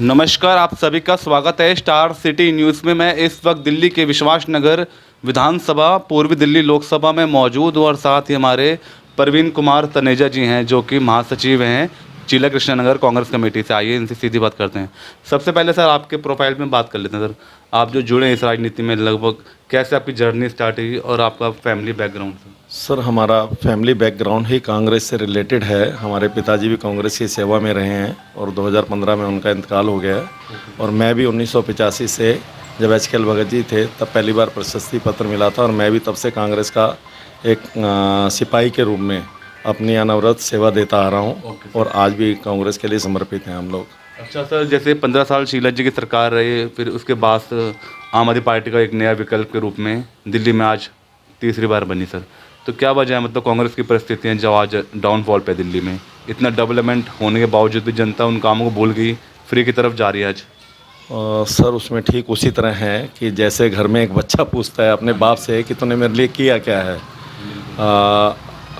नमस्कार, आप सभी का स्वागत है स्टार सिटी न्यूज़ में। मैं इस वक्त दिल्ली के विश्वास नगर विधानसभा पूर्वी दिल्ली लोकसभा में मौजूद हूँ और साथ ही हमारे प्रवीण कुमार तनेजा जी हैं जो कि महासचिव हैं जिला कृष्णनगर कांग्रेस कमेटी से। आइए इनसे सीधी बात करते हैं। सबसे पहले सर आपके प्रोफाइल में बात कर लेते हैं। सर आप जो जुड़े हैं इस राजनीति में, लगभग कैसे आपकी जर्नी स्टार्ट हुई और आपका फैमिली बैकग्राउंड? सर हमारा फैमिली बैकग्राउंड ही कांग्रेस से रिलेटेड है। हमारे पिताजी भी कांग्रेस की सेवा में रहे हैं और 2015 में उनका इंतकाल हो गया है। और मैं भी 1985 से, जब एच.के.एल. भगत जी थे तब पहली बार प्रशस्ति पत्र मिला था और मैं भी तब से कांग्रेस का एक सिपाही के रूप में अपनी अनवरत सेवा देता आ रहा हूँ और आज भी कांग्रेस के लिए समर्पित हैं हम लोग। अच्छा सर, जैसे 15 साल शीला जी की सरकार रही, फिर उसके बाद आम आदमी पार्टी का एक नया विकल्प के रूप में दिल्ली में आज तीसरी बार बनी सर, तो क्या वजह है? मतलब कांग्रेस की परिस्थितियाँ जो आज डाउनफॉल पे दिल्ली में, इतना डेवलपमेंट होने के बावजूद भी जनता उन कामों को भूल गई, फ्री की तरफ जा रही है आज। सर उसमें ठीक उसी तरह है कि जैसे घर में एक बच्चा पूछता है अपने बाप से कि तूने मेरे लिए किया क्या है।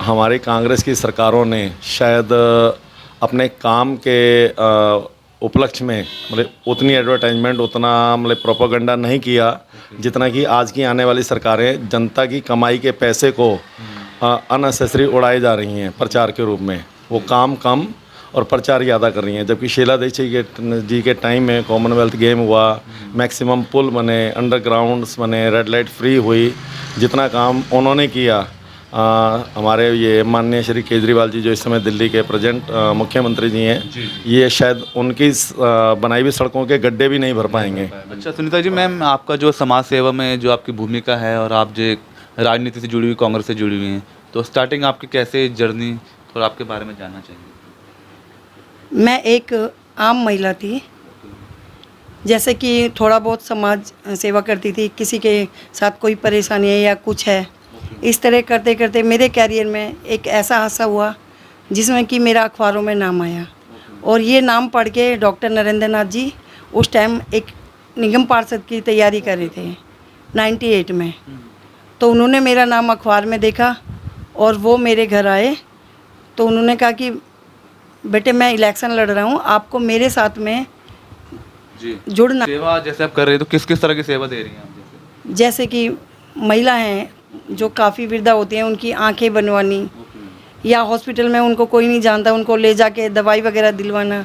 हमारी कांग्रेस की सरकारों ने शायद अपने काम के उपलक्ष्य में मतलब उतनी एडवर्टाइजमेंट, उतना मतलब प्रोपेगेंडा नहीं किया जितना कि आज की आने वाली सरकारें जनता की कमाई के पैसे को अननेसेसरी उड़ाई जा रही हैं प्रचार के रूप में। वो काम कम और प्रचार ज़्यादा कर रही हैं। जबकि शीला दीक्षित जी के टाइम में कॉमनवेल्थ गेम हुआ, मैक्सिमम पुल बने, अंडरग्राउंड्स बने, रेड लाइट फ्री हुई, जितना काम उन्होंने किया। हमारे ये माननीय श्री केजरीवाल जी जो इस समय दिल्ली के प्रेजेंट मुख्यमंत्री जी हैं, ये शायद उनकी बनाई हुई सड़कों के गड्ढे भी नहीं भर पाएंगे। अच्छा सुनीता जी, मैम आपका जो समाज सेवा में जो आपकी भूमिका है और आप जो राजनीति से जुड़ी हुई, कांग्रेस से जुड़ी हुई हैं, तो स्टार्टिंग आपकी कैसे जर्नी, थोड़ा आपके बारे में जानना चाहिए। मैं एक आम महिला थी, जैसे कि थोड़ा बहुत समाज सेवा करती थी, किसी के साथ कोई परेशानी है या कुछ है, इस तरह करते करते मेरे कैरियर में एक ऐसा हादसा हुआ जिसमें कि मेरा अखबारों में नाम आया। और ये नाम पढ़ के डॉक्टर नरेंद्र नाथ जी उस टाइम एक निगम पार्षद की तैयारी कर रहे थे 98 में, तो उन्होंने मेरा नाम अखबार में देखा और वो मेरे घर आए। तो उन्होंने कहा कि बेटे मैं इलेक्शन लड़ रहा हूँ, आपको मेरे साथ में जुड़ना। सेवा जैसे आप कर रहे हैं तो किस किस तरह की सेवा दे रही हैं आप? जैसे कि महिला हैं जो काफ़ी वृद्धा होती हैं, उनकी आंखें बनवानी, या हॉस्पिटल में उनको कोई नहीं जानता, उनको ले जाके दवाई वगैरह दिलवाना।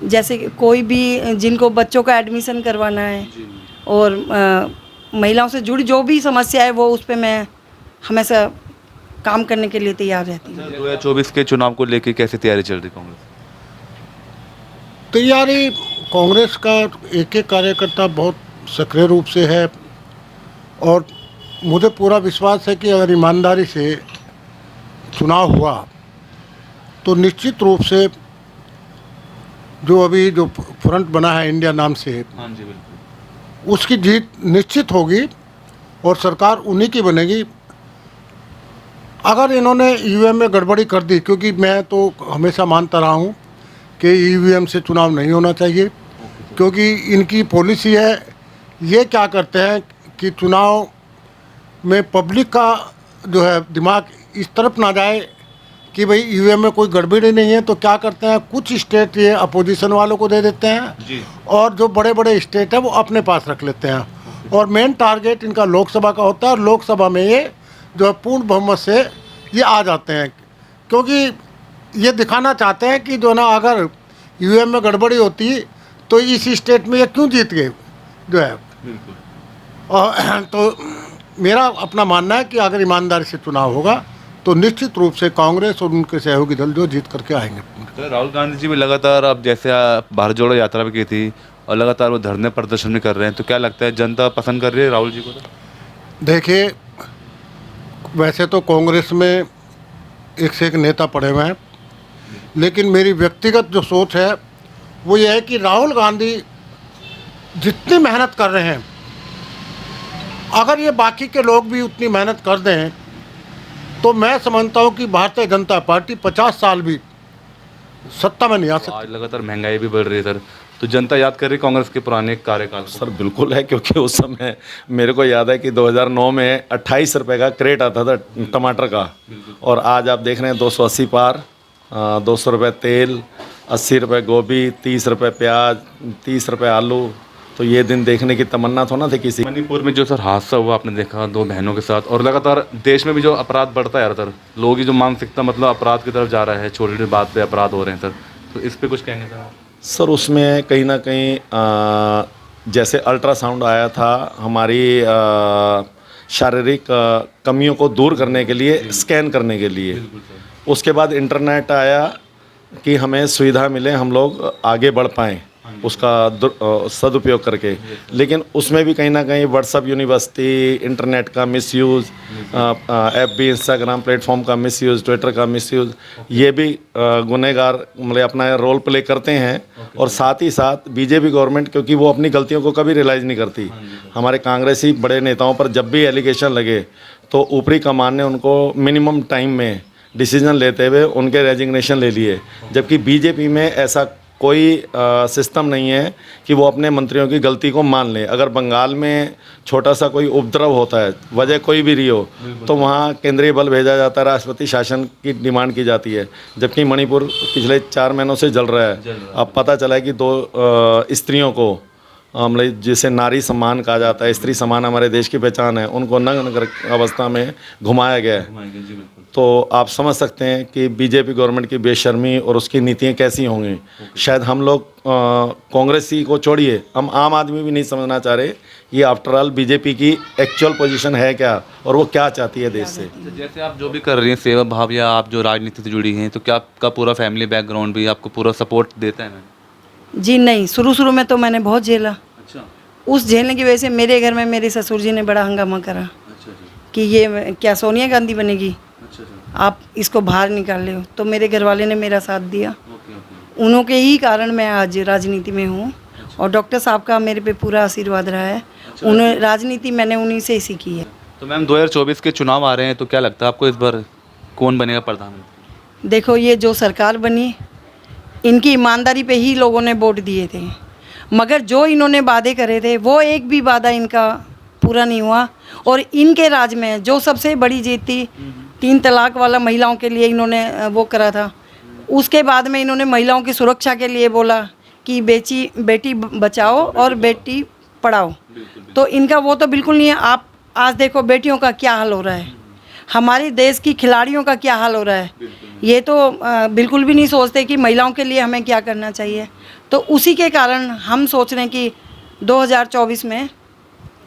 जैसे कि कोई भी जिनको बच्चों का एडमिशन करवाना है और महिलाओं से जुड़ी जो भी समस्या है वो उस पर मैं हमेशा काम करने के लिए तैयार रहती हूँ। 2024 के चुनाव को लेकर कैसी तैयारी चल रही कांग्रेस? तैयारी कांग्रेस का एक एक कार्यकर्ता बहुत सक्रिय रूप से है और मुझे पूरा विश्वास है कि अगर ईमानदारी से चुनाव हुआ तो निश्चित रूप से जो अभी जो फ्रंट बना है इंडिया नाम से, हाँ जी बिल्कुल, उसकी जीत निश्चित होगी और सरकार उन्हीं की बनेगी। अगर इन्होंने ईवीएम में गड़बड़ी कर दी, क्योंकि मैं तो हमेशा मानता रहा हूँ कि ईवीएम से चुनाव नहीं होना चाहिए, क्योंकि इनकी पॉलिसी है। ये क्या करते हैं कि चुनाव में पब्लिक का जो है दिमाग इस तरफ ना जाए कि भाई ईवीएम में कोई गड़बड़ी नहीं है, तो क्या करते हैं कुछ स्टेट ये अपोजिशन वालों को दे देते हैं और जो बड़े बड़े स्टेट है वो अपने पास रख लेते हैं। और मेन टारगेट इनका लोकसभा का होता है और लोकसभा में ये जो है पूर्ण बहुमत से ये आ जाते हैं, क्योंकि ये दिखाना चाहते हैं कि जो ना अगर ईवीएम में गड़बड़ी होती तो इस स्टेट में ये क्यों जीत गए जो है। और तो मेरा अपना मानना है कि अगर ईमानदारी से चुनाव होगा तो निश्चित रूप से कांग्रेस और उनके सहयोगी दल जो जीत करके आएंगे। तो राहुल गांधी जी भी लगातार, अब जैसे भारत जोड़ो यात्रा भी की थी और लगातार वो धरने प्रदर्शन भी कर रहे हैं, तो क्या लगता है जनता पसंद कर रही है राहुल जी को? तो देखिए, वैसे तो कांग्रेस में एक से एक नेता पड़े हुए हैं, लेकिन मेरी व्यक्तिगत जो सोच है वो ये है कि राहुल गांधी जितनी मेहनत कर रहे हैं, अगर ये बाकी के लोग भी उतनी मेहनत कर दें तो मैं समझता हूँ कि भारतीय जनता पार्टी 50 साल भी सत्ता में नहीं आ सकती। आज लगातार महंगाई भी बढ़ रही है सर, तो जनता याद कर रही कांग्रेस के पुराने कार्यकाल? सर बिल्कुल है, क्योंकि उस समय मेरे को याद है कि 2009 में 28 रुपये का क्रेट आता था टमाटर का, और आज आप देख रहे हैं 280 पार, 200 रुपये तेल, 80 रुपये गोभी, 30 रुपये प्याज, 30 रुपये आलू। तो ये दिन देखने की तमन्ना थोड़ा ना थी किसी। मणिपुर में जो सर हादसा हुआ आपने देखा 2 बहनों के साथ, और लगातार देश में भी जो अपराध बढ़ता है सर, लोगों की जो मानसिकता मतलब अपराध की तरफ जा रहा है, छोटी छोटी बात पे अपराध हो रहे हैं सर, तो इस पे कुछ कहेंगे सर? सर उसमें कहीं ना कहीं जैसे अल्ट्रासाउंड आया था हमारी शारीरिक कमियों को दूर करने के लिए, स्कैन करने के लिए, उसके बाद इंटरनेट आया कि हमें सुविधा मिले, हम लोग आगे बढ़ पाएँ उसका सदुपयोग करके। लेकिन उसमें भी कहीं ना कहीं व्हाट्सअप यूनिवर्सिटी, इंटरनेट का मिसयूज़, FB इंस्टाग्राम प्लेटफॉर्म का मिसयूज़, ट्विटर का मिसयूज़, ये भी गुनहगार मतलब अपना रोल प्ले करते हैं। और साथ ही साथ बीजेपी गवर्नमेंट, क्योंकि वो अपनी गलतियों को कभी रियलाइज़ नहीं करती। हमारे कांग्रेसी बड़े नेताओं पर जब भी एलिगेशन लगे तो ऊपरी कमान ने उनको मिनिमम टाइम में डिसीजन लेते हुए उनके रेजिग्नेशन ले लिए, जबकि बीजेपी में ऐसा कोई सिस्टम नहीं है कि वो अपने मंत्रियों की गलती को मान लें। अगर बंगाल में छोटा सा कोई उपद्रव होता है, वजह कोई भी रही हो, तो वहाँ केंद्रीय बल भेजा जाता है, राष्ट्रपति शासन की डिमांड की जाती है। जबकि मणिपुर पिछले 4 महीनों से जल रहा है। अब पता चला है कि 2 स्त्रियों को मतलब जिसे नारी सम्मान कहा जाता है, स्त्री सम्मान हमारे देश की पहचान है, उनको नग्न अवस्था में घुमाया गया है। तो आप समझ सकते हैं कि बीजेपी गवर्नमेंट की बेशर्मी और उसकी नीतियाँ कैसी होंगी। शायद हम लोग कांग्रेसी को छोड़िए, हम आम आदमी भी नहीं समझना चाह रहे कि आफ्टर ऑल बीजेपी की एक्चुअल पोजीशन है क्या और वो क्या चाहती है देश से। जैसे आप जो भी कर रही हैं सेवा भाव, या आप जो राजनीति से जुड़ी हैं, तो क्या आपका पूरा फैमिली बैकग्राउंड भी आपको पूरा सपोर्ट देता है मैम? जी नहीं, शुरू में तो मैंने बहुत झेला। अच्छा उस झेलने की वजह से मेरे घर में मेरे ससुर जी ने बड़ा हंगामा करा अच्छा कि ये क्या सोनिया गांधी बनेगी, अच्छा आप इसको बाहर निकाल ले हो। तो मेरे घर वाले ने मेरा साथ दिया। ओके ओके उन्हों के ही कारण मैं आज राजनीति में हूँ। और डॉक्टर साहब का मेरे पे पूरा आशीर्वाद रहा है। उन्हें राजनीति मैंने उन्हीं से ही सीखी है। तो मैम 2024 के चुनाव आ रहे हैं, तो क्या लगता है आपको इस बार कौन बनेगा प्रधानमंत्री? देखो, ये जो सरकार बनी, इनकी ईमानदारी पे ही लोगों ने वोट दिए थे, मगर जो इन्होंने वादे करे थे वो एक भी वादा इनका पूरा नहीं हुआ। और इनके राज में जो सबसे बड़ी जीत थी, 3 तलाक वाला महिलाओं के लिए इन्होंने वो करा था। उसके बाद में इन्होंने महिलाओं की सुरक्षा के लिए बोला कि बेटी बचाओ और बेटी पढ़ाओ। तो इनका वो तो बिल्कुल नहीं है। आप आज देखो बेटियों का क्या हाल हो रहा है, हमारे देश की खिलाड़ियों का क्या हाल हो रहा है। ये तो बिल्कुल भी नहीं सोचते कि महिलाओं के लिए हमें क्या करना चाहिए। तो उसी के कारण हम सोच रहे हैं कि 2024 में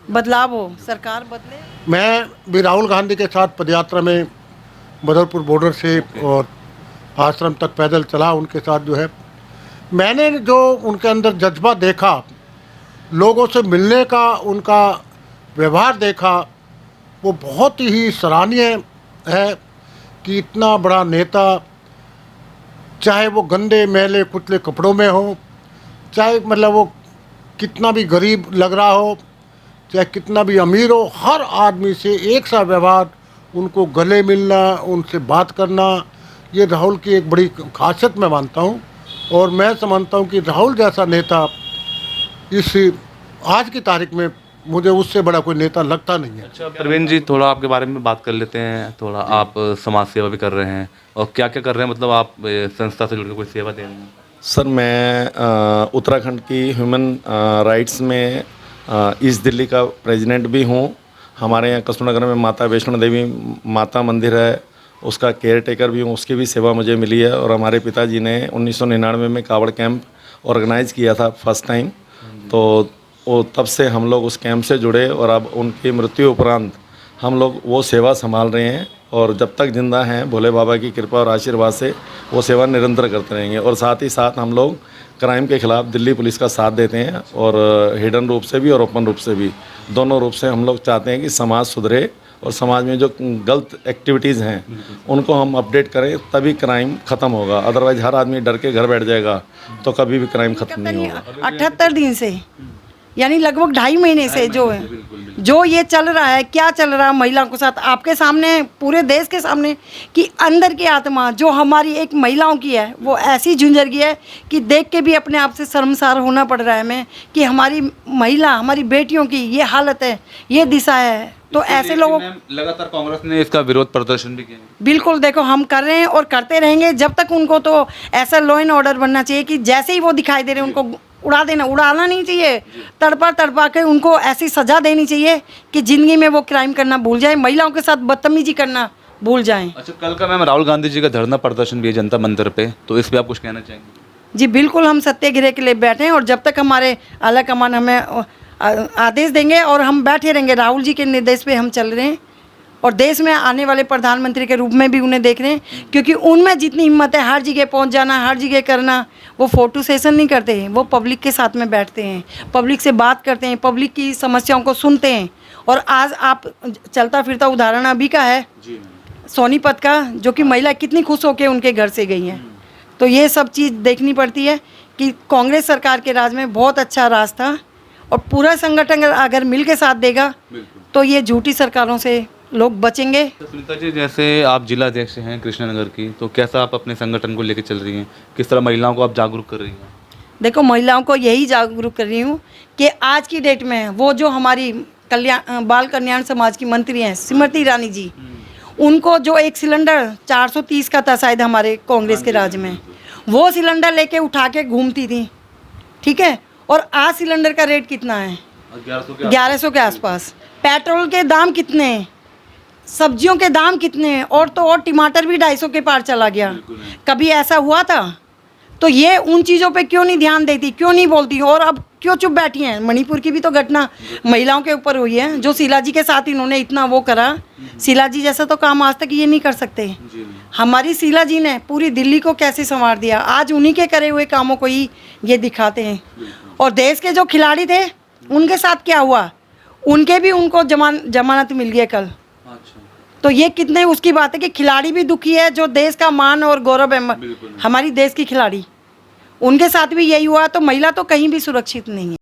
बदलाव हो, सरकार बदले। मैं भी राहुल गांधी के साथ पदयात्रा में बदरपुर बॉर्डर से और आश्रम तक पैदल चला। उनके साथ जो है मैंने जो उनके अंदर जज्बा देखा, लोगों से मिलने का उनका व्यवहार देखा, वो बहुत ही सराहनीय है कि इतना बड़ा नेता, चाहे वो गंदे मैले कुचले कपड़ों में हो, चाहे मतलब वो कितना भी गरीब लग रहा हो, चाहे कितना भी अमीर हो, हर आदमी से एक सा व्यवहार, उनको गले मिलना, उनसे बात करना, ये राहुल की एक बड़ी खासियत मैं मानता हूँ। और मैं समझता हूँ कि राहुल जैसा नेता इस आज की तारीख में मुझे उससे बड़ा कोई नेता लगता नहीं है। अच्छा प्रवीण जी, थोड़ा आपके बारे में बात कर लेते हैं। थोड़ा आप समाज सेवा भी कर रहे हैं, और क्या क्या कर रहे हैं, मतलब आप संस्था से जुड़कर कोई सेवा दे रहे हैं? सर मैं उत्तराखंड की ह्यूमन राइट्स में ईस्ट दिल्ली का प्रेसिडेंट भी हूँ। हमारे यहाँ कस्तूरनगर में माता वैष्णो देवी माता मंदिर है, उसका केयर टेकर भी हूँ, उसकी भी सेवा मुझे मिली है। और हमारे पिताजी ने 1999 में कावड़ कैंप ऑर्गेनाइज़ किया था फर्स्ट टाइम, तो वो तब से हम लोग उस कैंप से जुड़े, और अब उनकी मृत्यु उपरांत हम लोग वो सेवा संभाल रहे हैं। और जब तक जिंदा हैं, भोले बाबा की कृपा और आशीर्वाद से वो सेवा निरंतर करते रहेंगे। और साथ ही साथ हम लोग क्राइम के खिलाफ दिल्ली पुलिस का साथ देते हैं, और हिडन रूप से भी और ओपन रूप से भी, दोनों रूप से हम लोग चाहते हैं कि समाज सुधरे और समाज में जो गलत एक्टिविटीज़ हैं उनको हम अपडेट करें, तभी क्राइम ख़त्म होगा। अदरवाइज़ हर आदमी डर के घर बैठ जाएगा तो कभी भी क्राइम ख़त्म नहीं होगा। 78 दिन से यानी लगभग 2.5 महीने से जो है, जो ये चल रहा है, क्या चल रहा है महिलाओं के साथ, आपके सामने, पूरे देश के सामने, कि अंदर की आत्मा जो हमारी एक महिलाओं की है वो ऐसी झुंझर गई है कि देख के भी अपने आप से शर्मसार होना पड़ रहा है हमें कि हमारी महिला, हमारी बेटियों की ये हालत है, ये दिशा है। तो ऐसे लोगों, लगातार कांग्रेस ने इसका विरोध प्रदर्शन भी किया। बिल्कुल, देखो हम कर रहे हैं और करते रहेंगे जब तक उनको, तो ऐसा लॉ एंड ऑर्डर बनना चाहिए कि जैसे ही वो दिखाई दे रहे हैं उनको उड़ा देना, उड़ाना नहीं चाहिए, तड़पा के उनको ऐसी सज़ा देनी चाहिए कि ज़िंदगी में वो क्राइम करना भूल जाए, महिलाओं के साथ बदतमीजी करना भूल जाएं। अच्छा, कल का मैम राहुल गांधी जी का धरना प्रदर्शन भी है जनता मंदिर पे, तो इस पे आप कुछ कहना चाहेंगे? जी बिल्कुल, हम सत्याग्रह के लिए बैठे हैं और जब तक हमारे आला कमान हमें आदेश देंगे और हम बैठे रहेंगे, राहुल जी के निर्देश पे हम चल रहे हैं और देश में आने वाले प्रधानमंत्री के रूप में भी उन्हें देख रहे हैं, क्योंकि उनमें जितनी हिम्मत है हर जगह पहुंच जाना, हर जगह करना, वो फोटो सेशन नहीं करते हैं, वो पब्लिक के साथ में बैठते हैं, पब्लिक से बात करते हैं, पब्लिक की समस्याओं को सुनते हैं। और आज आप चलता फिरता उदाहरण अभी का है सोनीपत का, जो कि महिला कितनी खुश होकर उनके घर से गई हैं। तो ये सब चीज़ देखनी पड़ती है कि कांग्रेस सरकार के राज में बहुत अच्छा राज था और पूरा संगठन अगर मिल के साथ देगा तो ये झूठी सरकारों से लोग बचेंगे। सुनीता जी, जैसे आप जिला अध्यक्ष हैं कृष्णनगर की, तो कैसा आप अपने संगठन को लेकर चल रही हैं, किस तरह महिलाओं को आप जागरूक कर रही हैं? देखो, महिलाओं को यही जागरूक कर रही हूँ कि आज की डेट में वो जो हमारी बाल कल्याण समाज की मंत्री हैं स्मृति ईरानी जी, उनको जो एक सिलेंडर 430 का था शायद हमारे कांग्रेस के राज में, वो सिलेंडर लेके उठा के घूमती थी, ठीक है। और आज सिलेंडर का रेट कितना है? 1100 के आसपास। पेट्रोल के दाम कितने हैं, सब्जियों के दाम कितने हैं, और तो और टमाटर भी 250 के पार चला गया। कभी ऐसा हुआ था? तो ये उन चीज़ों पे क्यों नहीं ध्यान देती, क्यों नहीं बोलती, और अब क्यों चुप बैठी हैं? मणिपुर की भी तो घटना महिलाओं के ऊपर हुई है, जो शीला जी के साथ इन्होंने इतना वो करा। शीला जी जैसा तो काम आज तक ये नहीं कर सकते। हमारी शीला जी ने पूरी दिल्ली को कैसे संवार दिया, आज उन्हीं के करे हुए कामों को ही ये दिखाते हैं। और देश के जो खिलाड़ी थे उनके साथ क्या हुआ, उनके भी उनको जमानत मिल गई कल। तो ये कितने उसकी बात है कि खिलाड़ी भी दुखी है, जो देश का मान और गौरव है हमारी देश की खिलाड़ी, उनके साथ भी यही हुआ। तो महिला तो कहीं भी सुरक्षित नहीं है।